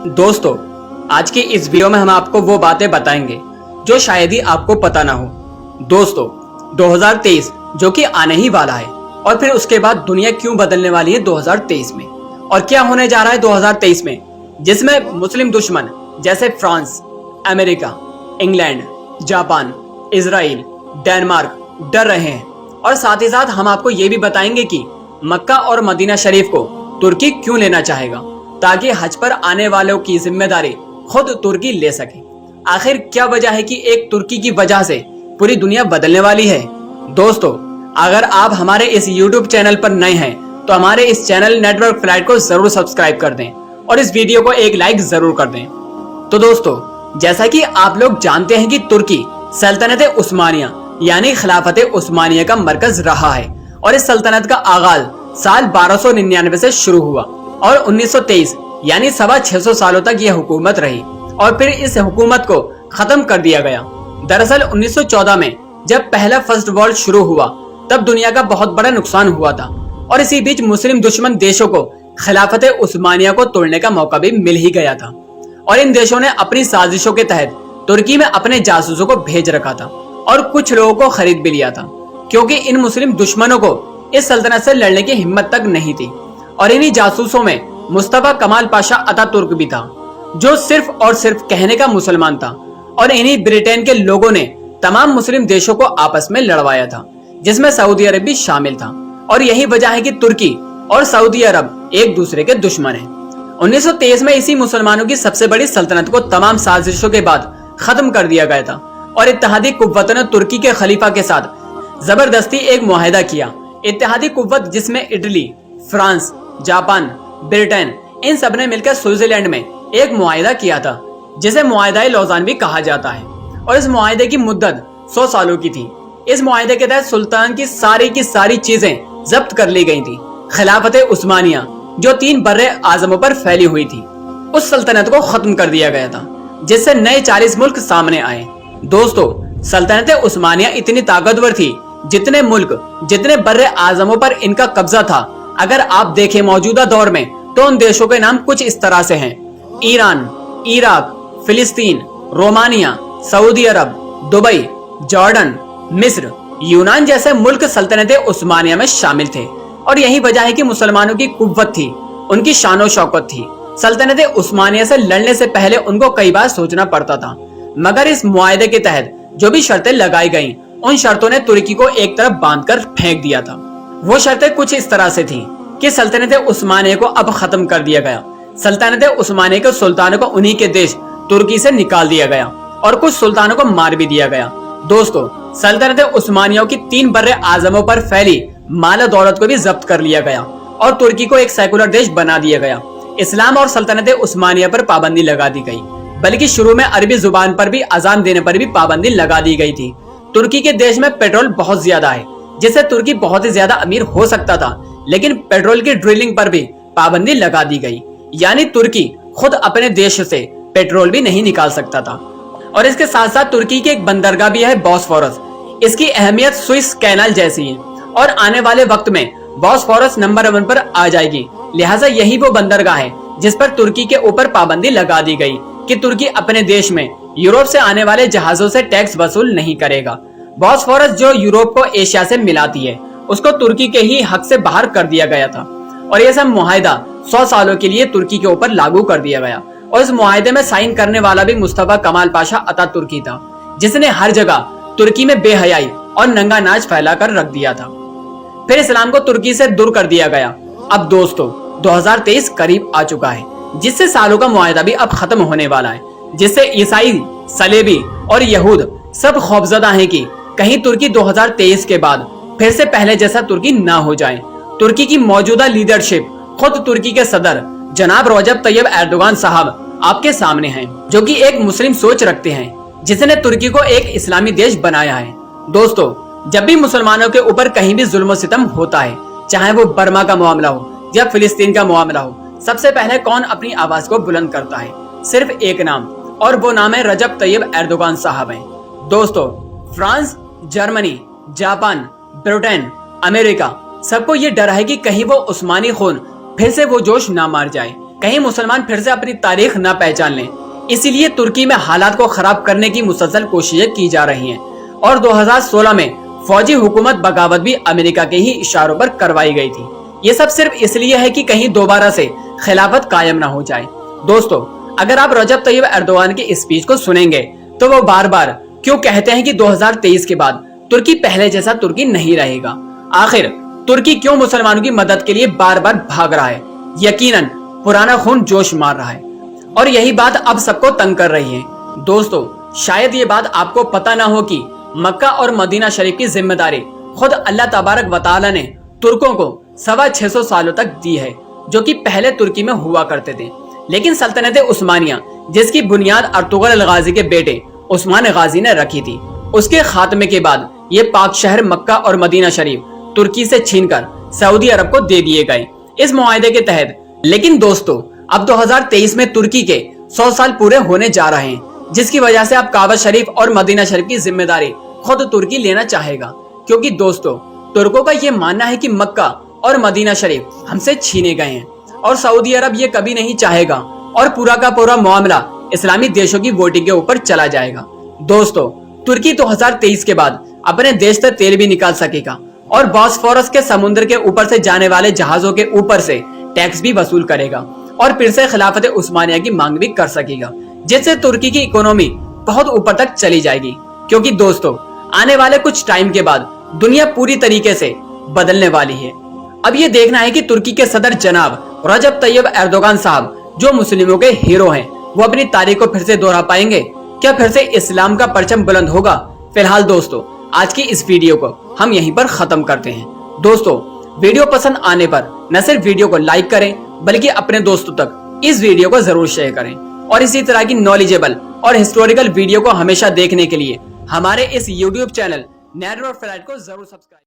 दोस्तों, आज की इस वीडियो में हम आपको वो बातें बताएंगे जो शायद ही आपको पता ना हो। दोस्तों, 2023 जो कि आने ही वाला है, और फिर उसके बाद दुनिया क्यों बदलने वाली है 2023 में, और क्या होने जा रहा है 2023 में, जिसमें मुस्लिम दुश्मन जैसे France, America, England, Japan, Israel, Denmark डर रहे हैं। और साथ ही साथ हम आपको ये भी बताएंगे कि मक्का और मदीना शरीफ को तुर्की क्यों लेना चाहेगा, ताकि हज पर आने वालों की जिम्मेदारी खुद तुर्की ले सके। आखिर क्या वजह है कि एक तुर्की की वजह से पूरी दुनिया बदलने वाली है। दोस्तों, अगर आप हमारे इस YouTube चैनल पर नए हैं तो हमारे इस चैनल नेटवर्क फ्लाइट को जरूर सब्सक्राइब कर दें और इस वीडियो को एक लाइक जरूर कर दें। तो दोस्तों, जैसा कि आप लोग जानते हैं कि तुर्की सल्तनत उस्मानिया यानी खिलाफत उस्मानिया का मरकज रहा है, और इस सल्तनत का आगाज साल 1299 से शुरू हुआ और 1923 यानी 650 सालों तक यह हुकूमत रही, और फिर इस हुकूमत को खत्म कर दिया गया। दरअसल 1914 में जब पहला फर्स्ट वॉर शुरू हुआ तब दुनिया का बहुत बड़ा नुकसान हुआ था, और इसी बीच मुस्लिम दुश्मन देशों को खिलाफत उस्मानिया को तोड़ने का मौका भी मिल ही गया था, और इन देशों ने अपनी साजिशों के तहत तुर्की में अपने जासूसों को भेज रखा था और कुछ लोगों को खरीद भी लिया था, क्योंकि इन मुस्लिम दुश्मनों को इस सल्तनत से लड़ने की हिम्मत तक नहीं थी। और इन्हीं जासूसों में मुस्तफा कमाल पाशा अतातुर्क भी था, जो सिर्फ और सिर्फ कहने का मुसलमान था, और इन्हीं ब्रिटेन के लोगों ने तमाम मुस्लिम देशों को आपस में लड़वाया था, जिसमें सऊदी अरब भी शामिल था। और यही वजह है कि तुर्की और सऊदी अरब एक दूसरे के दुश्मन हैं। 1923 में इसी मुसलमानों की सबसे बड़ी सल्तनत को तमाम साजिशों के बाद खत्म कर दिया गया था, और इत्तेहादी कुव्वतों ने तुर्की के खलीफा के साथ जबरदस्ती एक मुआहिदा किया। इत्तेहादी कुव्वत जिसमें Italy, France, Japan, Britain in सब ने मिलकर स्विट्जरलैंड में एक मुआहिदा किया था, जिसे मुआहिदा लौजान भी कहा जाता है, और इस मुआहिदे की मुद्दत 100 सालों की थी। इस मुआहिदे के तहत सुल्तान की सारी चीजें जब्त कर ली गई थी। खिलाफत उस्मानिया जो 3 बर्रे आजमों पर फैली हुई थी, उस सल्तनत को खत्म कर दिया गया था, जिससे नए 40 मुल्क सामने आए। दोस्तों, सल्तनत उस्मानिया इतनी ताकतवर थी जितने मुल्क, जितने बर्रे आजमों पर इनका कब्जा था। अगर आप देखें मौजूदा दौर में तो उन देशों के नाम कुछ इस तरह से हैं: ईरान, इराक, फिलिस्तीन, रोमानिया, सऊदी अरब, दुबई, जॉर्डन, मिस्र, यूनान जैसे मुल्क सल्तनत उस्मानिया में शामिल थे। और यही वजह है कि मुसलमानों की कुव्वत थी, उनकी शानो शौकत थी। सल्तनत उस्मानिया से लड़ने से पहले उनको कई बार सोचना पड़ता था, मगर इस मुआहिदे के तहत जो भी शर्तें लगाई गईं, उन शर्तों ने तुर्की को एक तरफ बांधकर फेंक दिया था। वो शर्तें कुछ इस तरह से थीं कि सल्तनत उस्मानिया को अब खत्म कर दिया गया। सल्तनत उस्मानिया के सुल्तानों को उन्हीं के देश तुर्की से निकाल दिया गया, और कुछ सुल्तानों को मार भी दिया गया। दोस्तों, सल्तनत उस्मानिया की 3 बर्रे आजमों पर फैली माल दौलत को भी जब्त कर लिया गया, और तुर्की को एक सेकुलर देश बना दिया गया। इस्लाम और सल्तनत उस्मानिया पर पाबंदी लगा दी गई, बल्कि शुरू में अरबी जुबान पर भी अजान देने पर भी पाबंदी लगा दी गई थी। तुर्की के देश में पेट्रोल बहुत ज्यादा है, जिससे तुर्की बहुत ही ज्यादा अमीर हो सकता था, लेकिन पेट्रोल की ड्रिलिंग पर भी पाबंदी लगा दी गई, यानी तुर्की खुद अपने देश से पेट्रोल भी नहीं निकाल सकता था। और इसके साथ साथ तुर्की की एक बंदरगाह भी है बॉस्फोरस। इसकी अहमियत स्विस कैनाल जैसी है, और आने वाले वक्त में बॉस्फोरस नंबर 1 पर आ जाएगी। लिहाजा यही वो बंदरगाह है जिस पर तुर्की के ऊपर पाबंदी लगा दी गई कि तुर्की अपने देश में यूरोप से आने वाले जहाजों से टैक्स वसूल नहीं करेगा। बॉस्फोरस जो यूरोप को एशिया से मिलाती है, उसको तुर्की के ही हक से बाहर कर दिया गया था, और यह सब मुआहिदा 100 सालों के लिए तुर्की के ऊपर लागू कर दिया गया। और इस मुआहिदे में साइन करने वाला भी मुस्तफा कमाल पाशा अतातुर्की था, जिसने हर जगह तुर्की में बेहयाई और नंगा नाच फैला कर रख दिया था। फिर इस्लाम को तुर्की से दूर कर दिया गया। अब दोस्तों, 2023 करीब आ चुका है, जिससे सालों का मुआहिदा भी अब खत्म होने वाला है, जिससे ईसाई, सलेबी और यहूद सब खौफजदा हैं कि कहीं तुर्की 2023 के बाद फिर से पहले जैसा तुर्की ना हो जाए। तुर्की की मौजूदा लीडरशिप, खुद तुर्की के सदर जनाब रजब तैयब एर्दोगान साहब आपके सामने हैं, जो कि एक मुस्लिम सोच रखते हैं, जिसने तुर्की को एक इस्लामी देश बनाया है। दोस्तों, जब भी मुसलमानों के ऊपर कहीं भी जुल्म सितम होता है, चाहे वो बर्मा का मामला हो या फिलिस्तीन का मामला हो, सबसे पहले कौन अपनी आवाज को बुलंद करता है? सिर्फ एक नाम, और वो नाम है रजब तैयब एर्दोगान साहब हैं। दोस्तों, France, Germany, Japan, Britain, America सबको ये डर है कि कहीं वो उस्मानी खून फिर से वो जोश ना मार जाए, कहीं मुसलमान फिर से अपनी तारीख न पहचान लें। इसीलिए तुर्की में हालात को खराब करने की मुसलसल कोशिशें की जा रही हैं और 2016 में फौजी हुकूमत बगावत भी अमेरिका के ही इशारों पर करवाई गई थी। ये सब सिर्फ इसलिए है कि कहीं दोबारा से खिलाफत कायम ना हो जाए। दोस्तों, अगर आप रजब तैयब एर्दोगान की स्पीच को सुनेंगे तो वो बार बार क्यों कहते हैं कि 2023 के बाद तुर्की पहले जैसा तुर्की नहीं रहेगा। आखिर तुर्की क्यों मुसलमानों की मदद के लिए बार बार भाग रहा है? यकीनन पुराना खून जोश मार रहा है और यही बात अब सबको तंग कर रही है। दोस्तों, शायद ये बात आपको पता ना हो कि मक्का और मदीना शरीफ की जिम्मेदारी खुद अल्लाह तबारक व तआला ने तुर्कों को 650 सालों तक दी है, जो कि पहले तुर्की में हुआ करते थे। लेकिन सल्तनत उस्मानिया, जिसकी बुनियाद अर्तुगरुल अल गाजी के बेटे उस्मान गाजी ने रखी थी, उसके खात्मे के बाद ये पाक शहर मक्का और मदीना शरीफ तुर्की से छीनकर सऊदी अरब को दे दिए गए इस मुआहदे के तहत। लेकिन दोस्तों, अब 2023 में तुर्की के 100 साल पूरे होने जा रहे हैं, जिसकी वजह से अब काबा शरीफ और मदीना शरीफ की जिम्मेदारी खुद तुर्की लेना चाहेगा। क्योंकि दोस्तों, तुर्कों का ये मानना है कि मक्का और मदीना शरीफ हमसे छीने गए हैं और सऊदी अरब ये कभी नहीं चाहेगा और पूरा का पूरा मामला इस्लामी देशों की वोटिंग के ऊपर चला जाएगा। दोस्तों, तुर्की 2023 के बाद अपने देश से तेल भी निकाल सकेगा और बॉस्फोरस के समुद्र के ऊपर से जाने वाले जहाजों के ऊपर से टैक्स भी वसूल करेगा और फिर से खिलाफत उस्मानिया की मांग भी कर सकेगा, जिससे तुर्की की इकोनॉमी बहुत ऊपर तक चली जाएगी। क्योंकि दोस्तों, आने वाले कुछ टाइम के बाद दुनिया पूरी तरीके से बदलने वाली है। अब ये देखना है कि तुर्की के सदर जनाब रजब तैयब एर्दोगान साहब, जो मुस्लिमों के हीरो हैं, वो अपनी तारीख को फिर से दोहरा पाएंगे। क्या फिर से इस्लाम का परचम बुलंद होगा? फिलहाल दोस्तों, आज की इस वीडियो को हम यहीं पर खत्म करते हैं। दोस्तों, वीडियो पसंद आने पर न सिर्फ वीडियो को लाइक करें, बल्कि अपने दोस्तों तक इस वीडियो को जरूर शेयर करें और इसी तरह की नॉलेजेबल और हिस्टोरिकल वीडियो को हमेशा देखने के लिए हमारे इस YouTube चैनल नेटवर्क फ्लैट को जरूर सब्सक्राइब